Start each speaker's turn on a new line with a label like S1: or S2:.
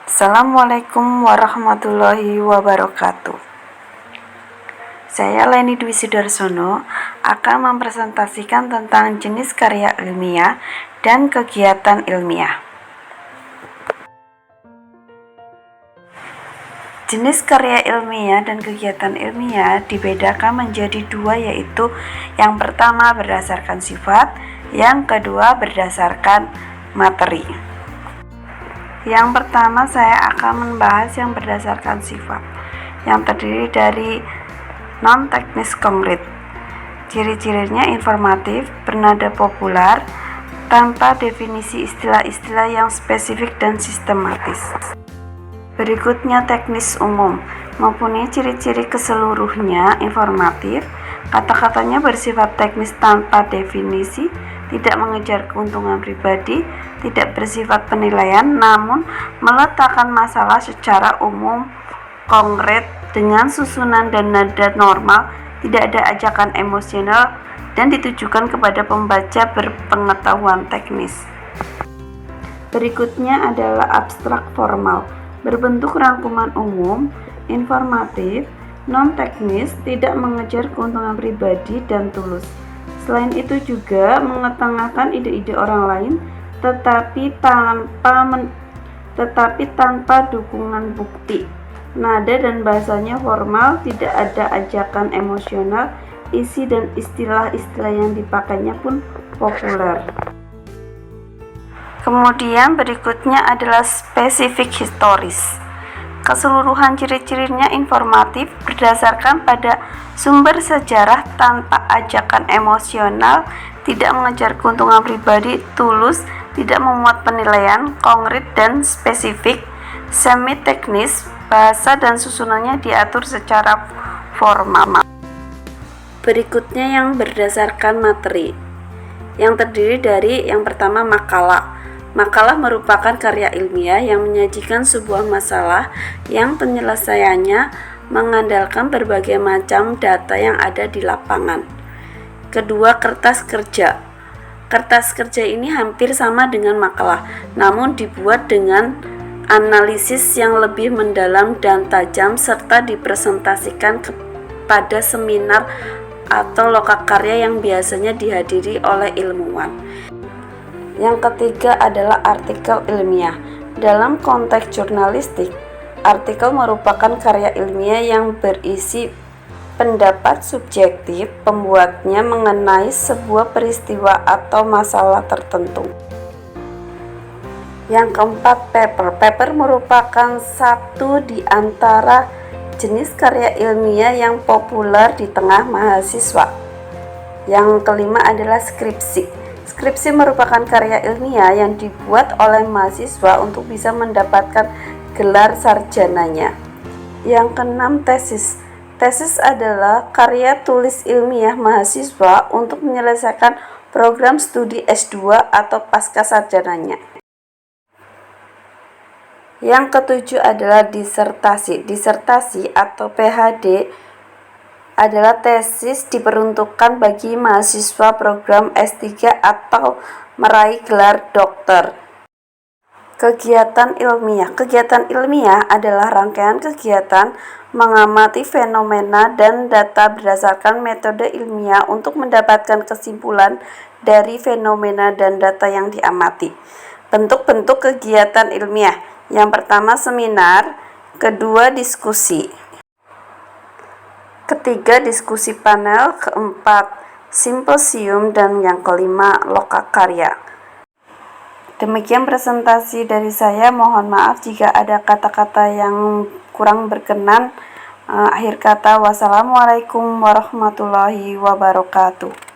S1: Assalamualaikum warahmatullahi wabarakatuh. Saya Leni Dwi Sudarsono akan mempresentasikan tentang jenis karya ilmiah dan kegiatan ilmiah. Jenis karya ilmiah dan kegiatan ilmiah dibedakan menjadi dua, yaitu yang pertama berdasarkan sifat, yang kedua berdasarkan materi. Yang pertama saya akan membahas yang berdasarkan sifat, yang terdiri dari non-teknis konkret. Ciri-cirinya informatif, bernada populer, tanpa definisi istilah-istilah yang spesifik dan sistematis. Berikutnya teknis umum, mempunyai ciri-ciri keseluruhnya informatif, kata-katanya bersifat teknis tanpa definisi, tidak mengejar keuntungan pribadi, tidak bersifat penilaian, namun meletakkan masalah secara umum, konkret, dengan susunan dan nada normal, tidak ada ajakan emosional, dan ditujukan kepada pembaca berpengetahuan teknis. Berikutnya adalah abstrak formal, berbentuk rangkuman umum, informatif, non-teknis, tidak mengejar keuntungan pribadi, dan tulus. Selain itu juga mengetengahkan ide-ide orang lain, tetapi tanpa dukungan bukti. Nada dan bahasanya formal, tidak ada ajakan emosional, isi dan istilah-istilah yang dipakainya pun populer. Kemudian berikutnya adalah spesifik historis. Keseluruhan ciri-cirinya informatif, berdasarkan pada sumber sejarah, tanpa ajakan emosional, tidak mengejar keuntungan pribadi, tulus, tidak memuat penilaian, konkret dan spesifik, semi teknis, bahasa dan susunannya diatur secara formal. Berikutnya yang berdasarkan materi, yang terdiri dari yang pertama makalah. Makalah merupakan karya ilmiah yang menyajikan sebuah masalah yang penyelesaiannya mengandalkan berbagai macam data yang ada di lapangan. Kedua, kertas kerja. Kertas kerja ini hampir sama dengan makalah, namun dibuat dengan analisis yang lebih mendalam dan tajam, serta dipresentasikan pada seminar atau lokakarya yang biasanya dihadiri oleh ilmuwan. Yang ketiga adalah artikel ilmiah. Dalam konteks jurnalistik, artikel merupakan karya ilmiah yang berisi pendapat subjektif pembuatnya mengenai sebuah peristiwa atau masalah tertentu. Yang keempat, paper. Paper merupakan satu di antara jenis karya ilmiah yang populer di tengah mahasiswa. Yang kelima adalah skripsi. Skripsi merupakan karya ilmiah yang dibuat oleh mahasiswa untuk bisa mendapatkan gelar sarjananya. Yang keenam, tesis. Tesis adalah karya tulis ilmiah mahasiswa untuk menyelesaikan program studi S2 atau pasca sarjananya. Yang ketujuh adalah disertasi. Disertasi atau PhD adalah tesis diperuntukkan bagi mahasiswa program S3 atau meraih gelar dokter. Kegiatan ilmiah. Kegiatan ilmiah adalah rangkaian kegiatan mengamati fenomena dan data berdasarkan metode ilmiah untuk mendapatkan kesimpulan dari fenomena dan data yang diamati. Bentuk-bentuk kegiatan ilmiah. Yang pertama seminar, kedua diskusi, ketiga diskusi panel, keempat simposium, dan yang kelima lokakarya. Demikian presentasi dari saya. Mohon maaf jika ada kata-kata yang kurang berkenan. Akhir kata, wassalamualaikum warahmatullahi wabarakatuh.